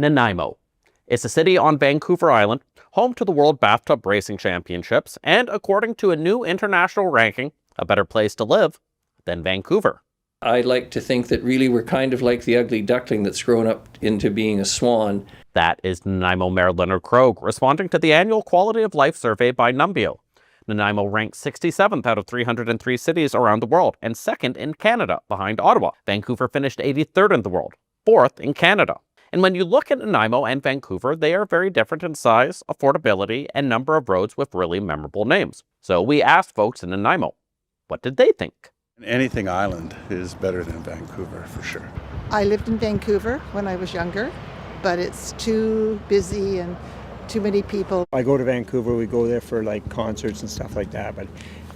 Nanaimo. It's a city on Vancouver Island, home to the World Bathtub Racing Championships, and according to a new international ranking, a better place to live than Vancouver. I like to think that really we're kind of like the ugly duckling that's grown up into being a swan. That is Nanaimo Mayor Leonard Krogh responding to the annual Quality of Life survey by Numbeo. Nanaimo ranks 67th out of 303 cities around the world and second in Canada, behind Ottawa. Vancouver finished 83rd in the world, fourth in Canada. And when you look at Nanaimo and Vancouver, they are very different in size, affordability, and number of roads with really memorable names. So we asked folks in Nanaimo, what did they think? Anything island is better than Vancouver, for sure. I lived in Vancouver when I was younger, but it's too busy and too many people. I go to Vancouver, we go there for like concerts and stuff like that, but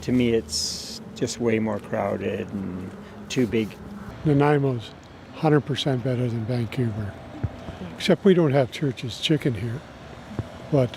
to me it's just way more crowded and too big. Nanaimo's 100% better than Vancouver. Except we don't have Church's chicken here, but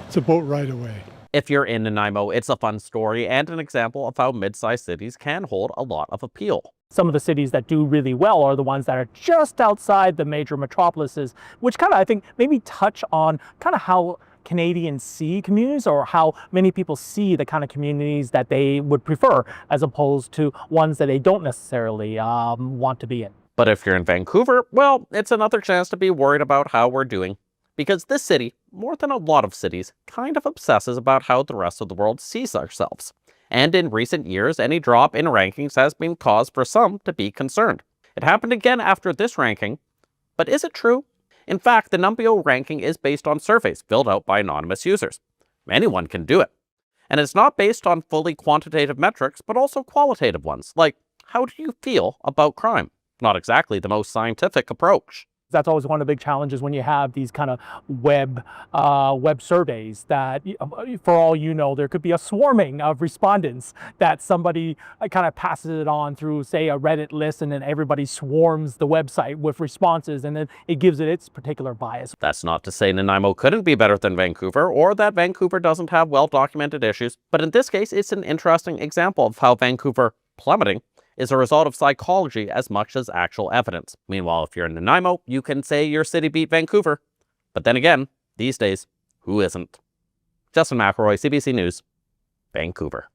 it's a boat ride away. If you're in Nanaimo, it's a fun story and an example of how mid-sized cities can hold a lot of appeal. Some of the cities that do really well are the ones that are just outside the major metropolises, which kind of, I think, maybe touch on kind of how Canadians see communities or how many people see the kind of communities that they would prefer as opposed to ones that they don't necessarily want to be in. But if you're in Vancouver, well, it's another chance to be worried about how we're doing. Because this city, more than a lot of cities, kind of obsesses about how the rest of the world sees ourselves. And in recent years, any drop in rankings has been cause for some to be concerned. It happened again after this ranking, but is it true? In fact, the Numbeo ranking is based on surveys filled out by anonymous users. Anyone can do it. And it's not based on fully quantitative metrics, but also qualitative ones, like how do you feel about crime? Not exactly the most scientific approach. That's always one of the big challenges when you have these kind of web surveys that, for all you know, there could be a swarming of respondents that somebody kind of passes it on through, say, a Reddit list, and then everybody swarms the website with responses, and then it gives it its particular bias. That's not to say Nanaimo couldn't be better than Vancouver, or that Vancouver doesn't have well-documented issues, but in this case, it's an interesting example of how Vancouver plummeting is a result of psychology as much as actual evidence. Meanwhile, if you're in Nanaimo, you can say your city beat Vancouver. But then again, these days, who isn't? Justin McElroy, CBC News, Vancouver.